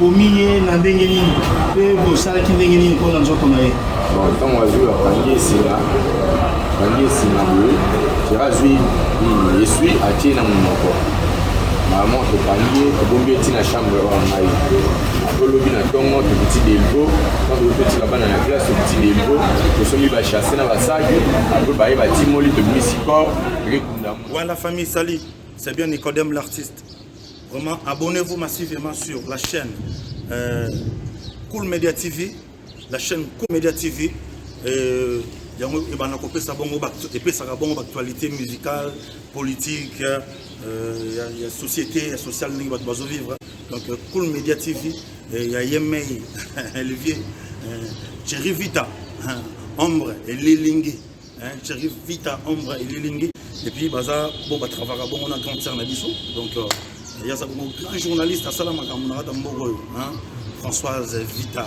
bomiye na ndenge nini pe bosalaki ndenge nini mpona nzoto na ye. Ntango azwi akangi esinga boye tira azwi esui atie na monoko normalement tokangi ye tobombi eti na chambre oyo ngai tolobi na ntongo tokiti delvo quand tokotika bana na classe tokiti delvo tosombi bachasse na basaki apo baye batimoli tobimisi corps ekekunda. Ouais, la famille Sali, c'est bien Nicodème l'artiste. Vraiment, abonnez-vous massivement sur la chaîne Cool Media TV, la chaîne Cool Media TV. Et puis ça va bon actualité musicale, politique, il y a société, il y a social, il va vivre. Donc Cool Media TV, il y a Yemei, Olivier, Thierry Vita, Ombre et Lilingi. Thierry Vita, Ombre et Lilingi. Et puis baza bon ba travailler bon on a grand sœur na biso. Donc il y a ça comme grand journaliste à Salama Kamunara Dambogo, Françoise Vita,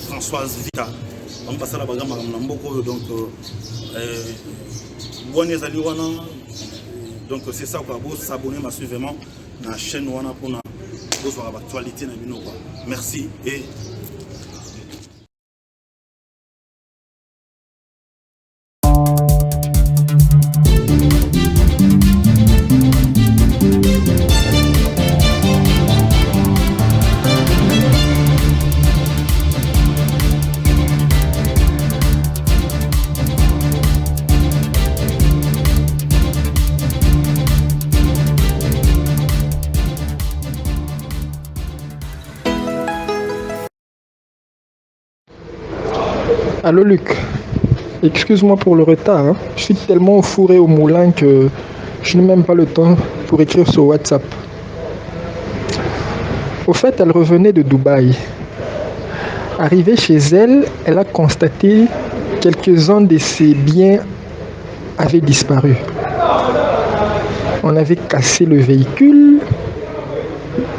Françoise Vita. On passe à la bagarre Mamboko, donc donc c'est ça quoi, vous s'abonner massivement à la chaîne Wana pour voir l'actualité na bino quoi. Merci et Allô Luc, excuse-moi pour le retard, hein. Je suis tellement fourré au moulin que je n'ai même pas le temps pour écrire sur WhatsApp. Au fait, elle revenait de Dubaï. Arrivée chez elle, elle a constaté que quelques-uns de ses biens avaient disparu. On avait cassé le véhicule,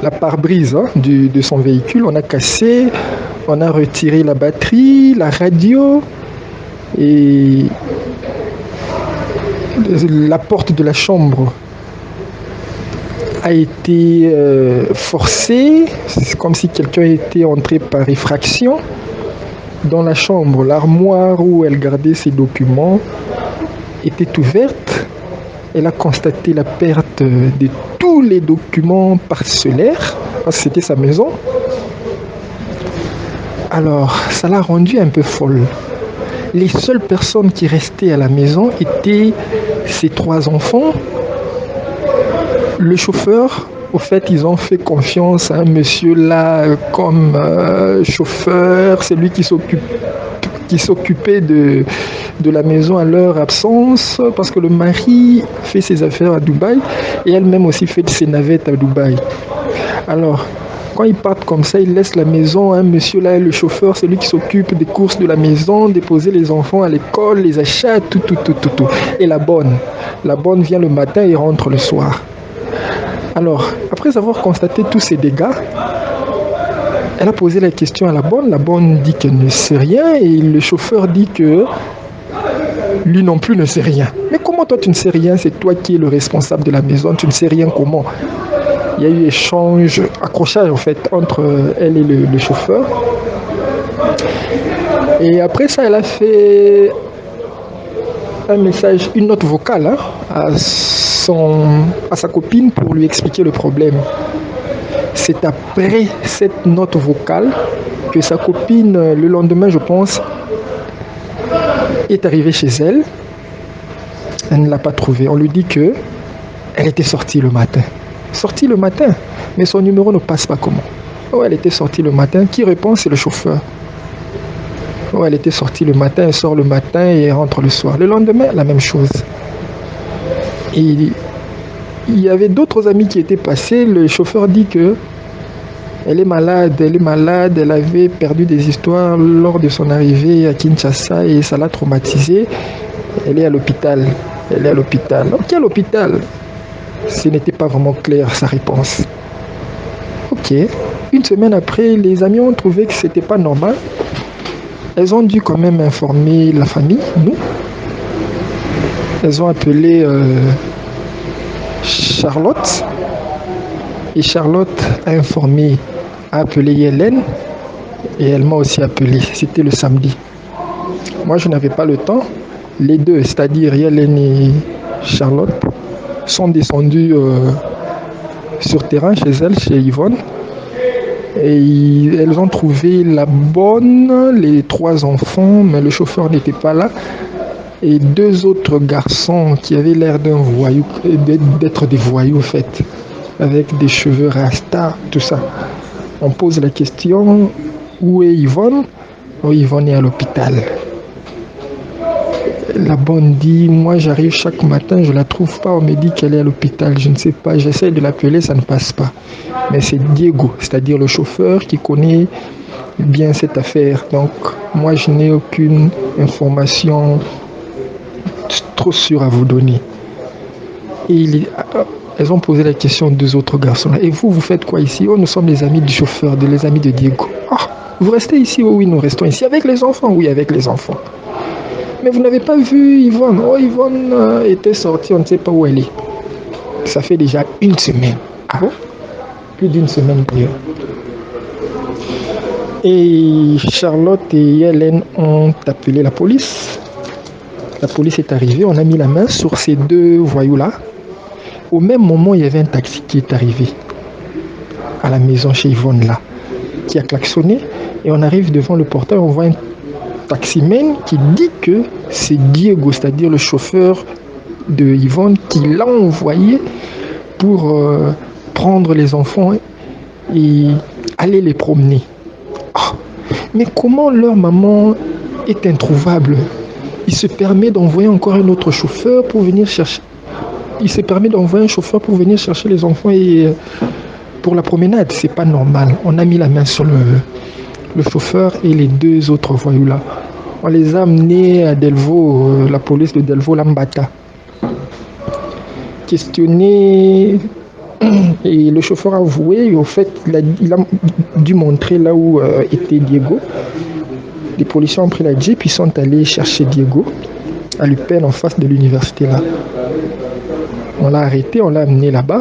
la pare-brise de son véhicule, on a cassé. On a retiré la batterie, la radio et la porte de la chambre a été forcée. C'est comme si quelqu'un était entré par effraction dans la chambre. L'armoire où elle gardait ses documents était ouverte. Elle a constaté la perte de tous les documents parcellaires parce que c'était sa maison. Alors, ça l'a rendue un peu folle. Les seules personnes qui restaient à la maison étaient ses 3 enfants, le chauffeur. Au fait, ils ont fait confiance à un monsieur là comme chauffeur, c'est lui qui s'occupait de la maison à leur absence, parce que le mari fait ses affaires à Dubaï et elle-même aussi fait ses navettes à Dubaï. Alors, quand ils partent comme ça, ils laissent la maison, un monsieur là, le chauffeur, c'est lui qui s'occupe des courses de la maison, déposer les enfants à l'école, les achats, tout. Et la bonne vient le matin et rentre le soir. Alors, après avoir constaté tous ces dégâts, elle a posé la question à la bonne dit qu'elle ne sait rien et le chauffeur dit que lui non plus ne sait rien. Mais comment toi tu ne sais rien? C'est toi qui es le responsable de la maison, tu ne sais rien comment? Il y a eu accrochage en fait entre elle et le chauffeur. Et après ça, elle a fait un message, une note vocale à sa copine pour lui expliquer le problème. C'est après cette note vocale que sa copine, le lendemain je pense, est arrivée chez elle. Elle ne l'a pas trouvée. On lui dit que elle était sortie le matin. Mais son numéro ne passe pas comment? Oh, elle était sortie le matin. Qui répond? C'est le chauffeur. Oh, elle était sortie le matin, elle sort le matin et elle rentre le soir. Le lendemain, la même chose. Et il y avait d'autres amis qui étaient passés. Le chauffeur dit que elle est malade, elle avait perdu des histoires lors de son arrivée à Kinshasa et ça l'a traumatisée. Elle est à l'hôpital. Ok, à l'hôpital. Ce n'était pas vraiment clair sa réponse. Ok. Une semaine après, les amis ont trouvé que c'était pas normal. Elles ont dû quand même informer la famille, nous. Elles ont appelé Charlotte. Et Charlotte a informé a appelé Hélène et elle m'a aussi appelé. C'était le samedi. Moi, je n'avais pas le temps. Les deux, c'est-à-dire Hélène et Charlotte, sont descendus sur terrain chez elle, chez Yvonne. Et elles ont trouvé la bonne, les 3 enfants, mais le chauffeur n'était pas là. Et 2 autres garçons qui avaient l'air d'être des voyous en fait, avec des cheveux rasta, tout ça. On pose la question, où est Yvonne? Oh, Yvonne est à l'hôpital. La bonne dit, moi j'arrive chaque matin, je la trouve pas, on me dit qu'elle est à l'hôpital, je ne sais pas, j'essaie de l'appeler, ça ne passe pas. Mais c'est Diego, c'est-à-dire le chauffeur qui connaît bien cette affaire. Donc moi je n'ai aucune information trop sûre à vous donner. Et elles ont posé la question aux 2 autres garçons. Et vous faites quoi ici? Oh, nous sommes les amis du chauffeur, les amis de Diego. Ah, vous restez ici? Oh oui, nous restons ici. Avec les enfants? Oui, avec les enfants. Mais vous n'avez pas vu Yvonne? Oh, Yvonne était sortie, on ne sait pas où elle est. Ça fait déjà 1 semaine. Ah bon? Plus d'1 semaine d'ailleurs. Et Charlotte et Hélène ont appelé la police. La police est arrivée, on a mis la main sur ces 2 voyous-là. Au même moment, il y avait un taxi qui est arrivé à la maison chez Yvonne là, qui a klaxonné. Et on arrive devant le portail, on voit un taximan qui dit que c'est Diego, c'est-à-dire le chauffeur de Yvonne, qui l'a envoyé pour prendre les enfants et aller les promener. Oh, mais comment leur maman est introuvable? Il se permet d'envoyer encore un autre chauffeur pour venir chercher. Il se permet d'envoyer un chauffeur pour venir chercher les enfants et pour la promenade. C'est pas normal. On a mis la main sur le chauffeur et les 2 autres voyous là. On les a amenés à Delvaux, la police de Delvaux Lambata. Questionné, et le chauffeur a avoué, et au fait, il a dû montrer là où était Diego. Les policiers ont pris la jeep, ils sont allés chercher Diego à l'UPEN en face de l'université là. On l'a arrêté, on l'a amené là-bas.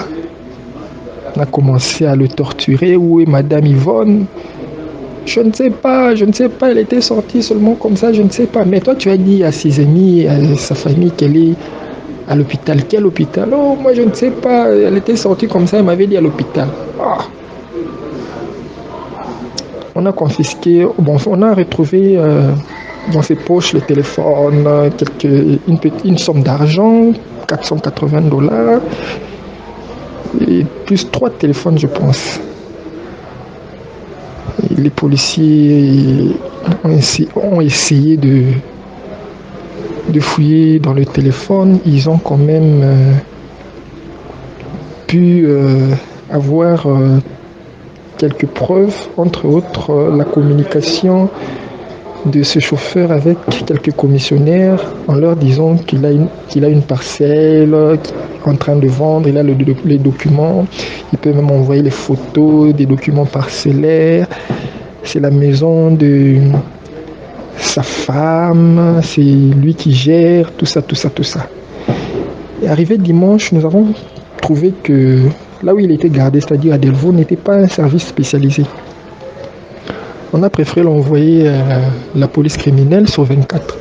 On a commencé à le torturer. Où est Madame Yvonne? Je ne sais pas, elle était sortie seulement comme ça, je ne sais pas. Mais toi, tu as dit à ses amis, à sa famille qu'elle est à l'hôpital. Quel hôpital? Oh, moi, je ne sais pas, elle était sortie comme ça, elle m'avait dit à l'hôpital. Oh. On a confisqué, bon, on a retrouvé dans ses poches le téléphone, une somme d'argent, $480, et plus 3 téléphones, je pense. Les policiers ont essayé de fouiller dans le téléphone. Ils ont quand même pu avoir quelques preuves, entre autres la communication de ce chauffeur avec quelques commissionnaires en leur disant qu'il a une parcelle en train de vendre, il a les documents, il peut même envoyer les photos des documents parcellaires. C'est la maison de sa femme, c'est lui qui gère, tout ça. Et arrivé dimanche, nous avons trouvé que là où il était gardé, c'est-à-dire à Delvaux, n'était pas un service spécialisé. On a préféré l'envoyer à la police criminelle sur 24.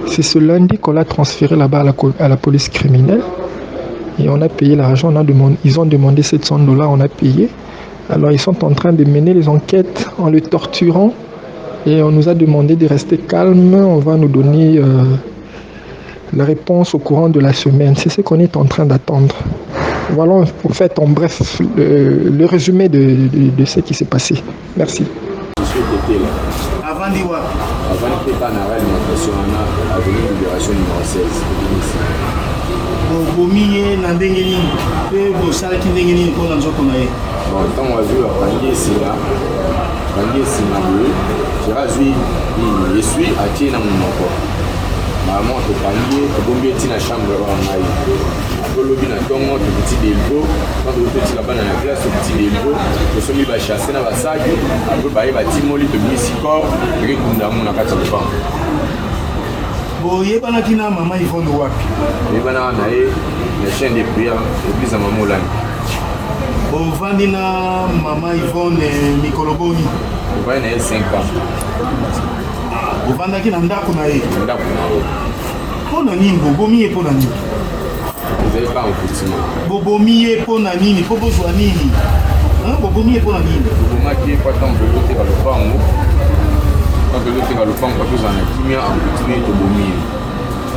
C'est ce lundi qu'on l'a transféré là-bas à la police criminelle. Et on a payé l'argent, ils ont demandé $700, on a payé. Alors ils sont en train de mener les enquêtes en le torturant. Et on nous a demandé de rester calme. On va nous donner la réponse au courant de la semaine. C'est ce qu'on est en train d'attendre. Voilà en fait en bref le résumé de ce qui s'est passé. Merci. Avant d'Iwa. Avant de préparer la alimentation, on a avenue Libération numéro 16. Bomiye na ndenge nini pe bosalaki ndenge nini mpona nzoko na ye? Bon, ntango azwi akangi esinga boye tirazwi esui atie na monoko mama tokangi ye tobombi eti na chambre oyo ngai tolobi na ntongo tokiti delvo quand tokotika bana na classe tokiti delvo tosombi bachasse na basaki apres baye batimoli tobimisi corps ekekunda mo na kati ya lopango. Boyebanaki na mama Yvonne wapi? Boyebanaka na ye na chaîne de prière église ya mama Olani. ovandi na mama Yvonne mikolo boni ovandi na ye 5 ans ovandaki na ndako na ye ndako na ye mpona nini bobomi ye mpona nini ezali pa mokutima bobomi ye mpona nini mpo bozwa nini bobomi ye mpona nini tobomaki ye mpo ntango tozoteka lopango ntango tozoteka lopango mpo tozala na kimia ankutimi tobomi ye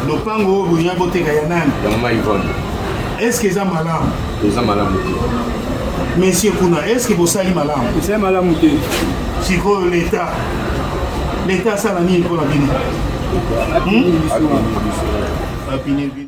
lopango oyo bolinga boteka ya nani ya mama Yvonne estce eza malamu eza malamu te monsieur kuna estce bosali malamu eza malamu te sikoyo leta asala nini mpona bino apini biso apini